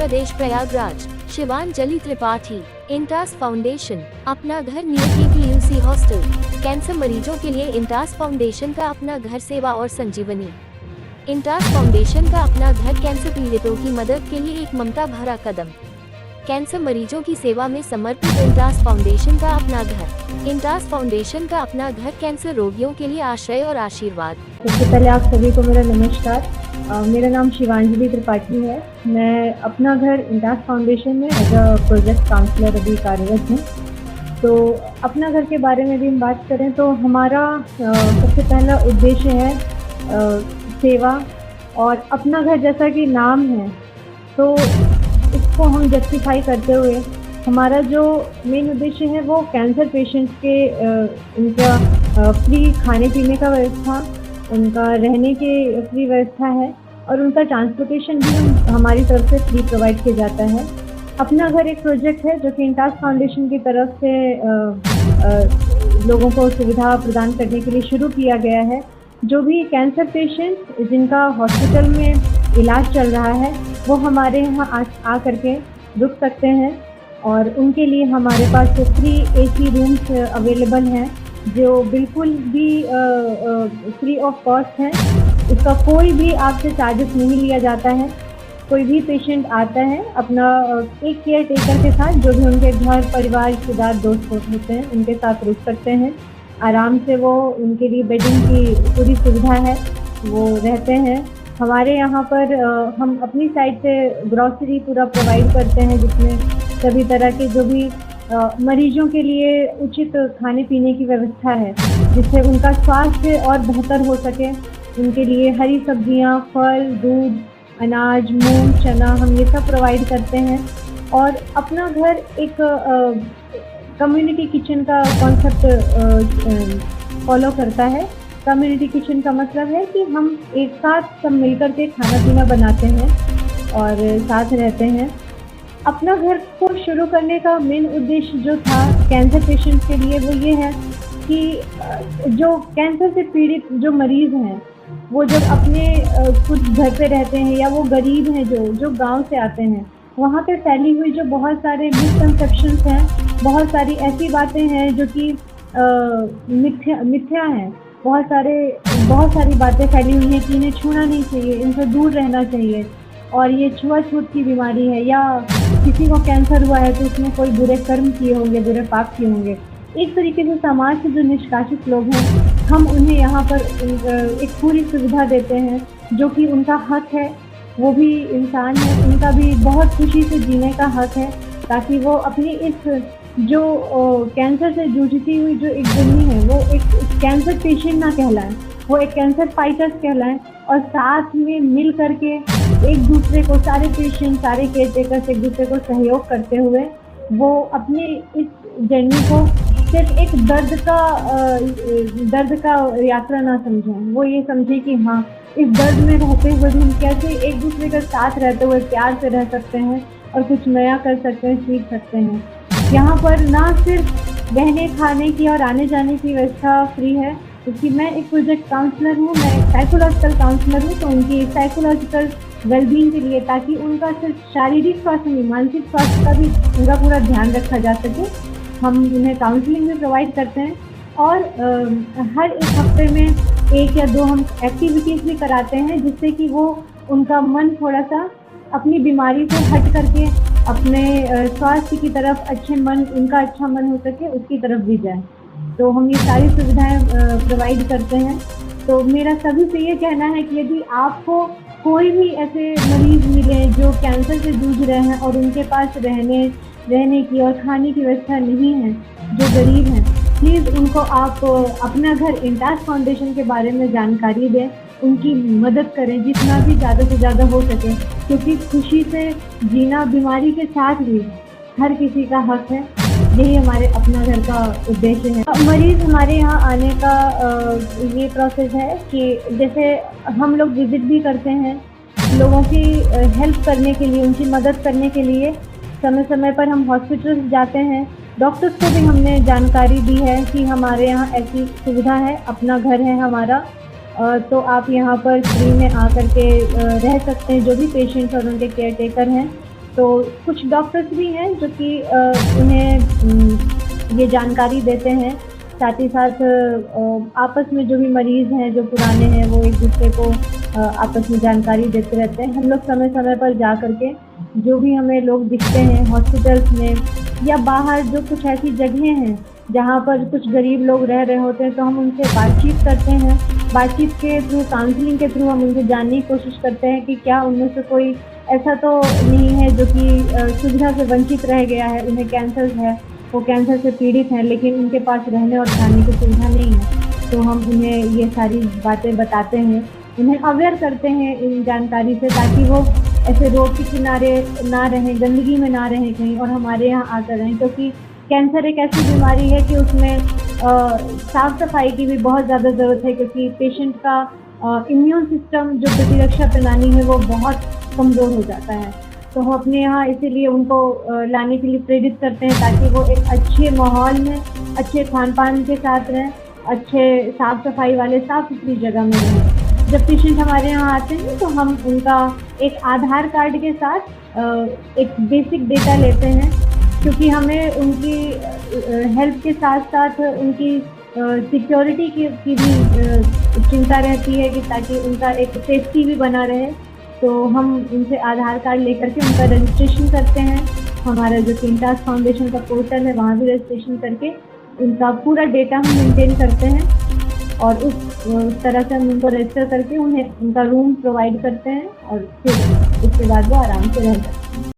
प्रदेश Prayagraj. Shivanjali Tripathi, Intas foundation, अपना घर near PUC hostel. Cancer मरीजों के लिए इंटास फाउंडेशन का अपना घर सेवा और संजीवनी। इंटास फाउंडेशन का अपना घर कैंसर पीड़ितों की मदद के लिए एक ममता भरा कदम। कैंसर मरीजों की सेवा में समर्पित इंटास फाउंडेशन का अपना घर। इंटास फाउंडेशन का अपना घर कैंसर रोगियों के लिए आश्रय और आशीर्वाद। सबसे पहले आप सभी को मेरा नमस्कार। मेरा नाम शिवांजलि त्रिपाठी है। मैं अपना घर इंटास फाउंडेशन में एज अ प्रोजेक्ट काउंसलर अभी कार्यरत हूँ। तो अपना घर के बारे में भी हम बात करें तो हमारा सबसे पहला उद्देश्य है सेवा। और अपना घर जैसा कि नाम है तो इसको हम जस्टिफाई करते हुए हमारा जो मेन उद्देश्य है वो कैंसर पेशेंट्स के उनका फ्री खाने पीने का व्यवस्था, उनका रहने के फ्री व्यवस्था है और उनका ट्रांसपोर्टेशन भी हमारी तरफ से फ्री प्रोवाइड किया जाता है। अपना घर एक प्रोजेक्ट है जो कि इंटास फाउंडेशन की तरफ से लोगों को सुविधा प्रदान करने के लिए शुरू किया गया है। जो भी कैंसर पेशेंट्स जिनका हॉस्पिटल में इलाज चल रहा है वो हमारे यहाँ आ करके रुक सकते हैं और उनके लिए हमारे पास फ्री AC रूम्स अवेलेबल हैं जो बिल्कुल भी फ्री ऑफ कॉस्ट हैं। इसका कोई भी आपसे चार्जेस नहीं लिया जाता है। कोई भी पेशेंट आता है अपना एक केयर टेकर के साथ, जो भी उनके घर परिवार रिश्तेदार दोस्त होते हैं उनके साथ रुक सकते हैं आराम से। वो उनके लिए बेडिंग की पूरी सुविधा है, वो रहते हैं। हमारे यहाँ पर हम अपनी साइड से ग्रॉसरी पूरा प्रोवाइड करते हैं जिसमें सभी तरह के जो भी मरीजों के लिए उचित खाने पीने की व्यवस्था है जिससे उनका स्वास्थ्य और बेहतर हो सके। उनके लिए हरी सब्जियां, फल, दूध, अनाज, मूंग, चना हम ये सब प्रोवाइड करते हैं। और अपना घर एक कम्युनिटी किचन का कॉन्सेप्ट फॉलो करता है। कम्युनिटी किचन का मतलब है कि हम एक साथ सब मिलकर के खाना पीना बनाते हैं और साथ रहते हैं। अपना घर को शुरू करने का मेन उद्देश्य जो था कैंसर पेशेंट्स के लिए वो ये है कि जो कैंसर से पीड़ित जो मरीज़ हैं वो जब अपने कुछ घर पे रहते हैं या वो गरीब हैं जो गांव से आते हैं, वहाँ पे फैली हुई जो बहुत सारे मिसकंसेप्शंस हैं, बहुत सारी ऐसी बातें हैं जो कि मिथ्या हैं। बहुत सारी बातें फैली हुई हैं कि इन्हें छूना नहीं चाहिए, इनसे दूर रहना चाहिए और ये छुआछूत की बीमारी है, या किसी को कैंसर हुआ है तो उसने कोई बुरे कर्म किए होंगे, बुरे पाप किए होंगे। एक तरीके से समाज से जो निष्कासित लोग हैं हम उन्हें यहाँ पर एक पूरी सुविधा देते हैं जो कि उनका हक है। वो भी इंसान है, उनका भी बहुत खुशी से जीने का हक है ताकि वो अपनी इस जो कैंसर से जूझती हुई जो एक दुनिया है वो एक कैंसर पेशेंट ना कहलाएं, वो एक कैंसर फाइटर्स कहलाएं और साथ में मिल करके एक दूसरे को, सारे पेशेंट, सारे केयर टेकर्स एक दूसरे को सहयोग करते हुए वो अपने इस जर्नी को सिर्फ एक दर्द का यात्रा ना समझें। वो ये समझे कि हाँ, इस दर्द में रहते हुए भी हम कैसे एक दूसरे के साथ रहते हुए प्यार से रह सकते हैं और कुछ नया कर सकते हैं, सीख सकते हैं। यहाँ पर ना सिर्फ रहने खाने की और आने जाने की व्यवस्था फ्री है, क्योंकि मैं एक प्रोजेक्ट काउंसलर हूँ, मैं एक साइकोलॉजिकल काउंसलर हूँ। तो उनकी साइकोलॉजिकल वेलबींग के लिए, ताकि उनका सिर्फ शारीरिक स्वास्थ्य नहीं, मानसिक स्वास्थ्य का भी उनका पूरा ध्यान रखा जा सके, हम उन्हें काउंसलिंग भी प्रोवाइड करते हैं। और हर एक हफ्ते में 1 या 2 हम एक्टिविटीज़ भी कराते हैं जिससे कि वो उनका मन थोड़ा सा अपनी बीमारी से हट करके अपने स्वास्थ्य की तरफ उनका अच्छा मन हो सके उसकी तरफ भी जाए। तो हम ये सारी सुविधाएं प्रोवाइड करते हैं। तो मेरा सभी से ये कहना है कि यदि आपको कोई भी ऐसे मरीज़ मिले जो कैंसर से जूझ रहे हैं और उनके पास रहने की और खाने की व्यवस्था नहीं है, जो गरीब हैं, प्लीज़ उनको आप अपना घर इंटास फाउंडेशन के बारे में जानकारी दें, उनकी मदद करें जितना भी ज़्यादा से ज़्यादा हो सके, क्योंकि खुशी से जीना बीमारी के साथ भी हर किसी का हक है। यही हमारे अपना घर का उद्देश्य है। मरीज़ हमारे यहाँ आने का ये प्रोसेस है कि जैसे हम लोग विज़िट भी करते हैं लोगों की हेल्प करने के लिए, उनकी मदद करने के लिए। समय समय पर हम हॉस्पिटल्स जाते हैं, डॉक्टर्स को भी हमने जानकारी दी है कि हमारे यहाँ ऐसी सुविधा है, अपना घर है हमारा, तो आप यहाँ पर फ्री में आकर के रह सकते हैं। जो भी पेशेंट्स और उनके केयर टेकर हैं तो कुछ डॉक्टर्स भी हैं जो कि उन्हें ये जानकारी देते हैं, साथ ही साथ आपस में जो भी मरीज़ हैं, जो पुराने हैं, वो एक दूसरे को आपस में जानकारी देते रहते हैं। हम लोग समय-समय पर जा कर के जो भी हमें लोग दिखते हैं हॉस्पिटल्स में या बाहर, जो कुछ ऐसी जगहें हैं जहाँ पर कुछ गरीब लोग रह रहे होते हैं, तो हम उनसे बातचीत करते हैं। बातचीत के थ्रू, काउंसलिंग के थ्रू हम उनसे जानने की कोशिश करते हैं कि क्या उनमें से कोई ऐसा तो नहीं है जो कि सुविधा से वंचित रह गया है, उन्हें कैंसर है, वो कैंसर से पीड़ित हैं, लेकिन उनके पास रहने और खाने की सुविधा नहीं है। तो हम उन्हें ये सारी बातें बताते हैं, उन्हें अवेयर करते हैं इन जानकारी से, ताकि वो ऐसे रोड के किनारे ना रहें, गंदगी में ना रहें कहीं, और हमारे यहाँ आकर रहें। क्योंकि कैंसर एक ऐसी बीमारी है कि उसमें साफ-सफाई की भी बहुत ज़्यादा ज़रूरत है, क्योंकि पेशेंट का इम्यून सिस्टम, जो प्रतिरक्षा प्रणाली है, वो बहुत कमज़ोर हो जाता है। तो हम अपने यहाँ इसीलिए उनको लाने के लिए प्रेरित करते हैं, ताकि वो एक अच्छे माहौल में, अच्छे खान-पान के साथ रहें, अच्छे साफ-सफाई वाले, साफ-सुथरी जगह में रहें। जब पेशेंट हमारे यहाँ आते हैं तो हम उनका एक आधार कार्ड के साथ एक बेसिक डेटा लेते हैं, क्योंकि हमें उनकी हेल्थ के साथ-साथ उनकी सिक्योरिटी की भी चिंता रहती है, कि ताकि उनका एक सेफ्टी भी बना रहे। तो हम उनसे आधार कार्ड लेकर के उनका रजिस्ट्रेशन करते हैं। हमारा जो किंटास फाउंडेशन का पोर्टल है, वहाँ भी रजिस्ट्रेशन करके उनका पूरा डेटा हम मेंटेन करते हैं, और उस तरह से हम उनको रजिस्टर करके उन्हें उनका रूम प्रोवाइड करते हैं, और फिर उसके बाद वो आराम से रह सकते हैं।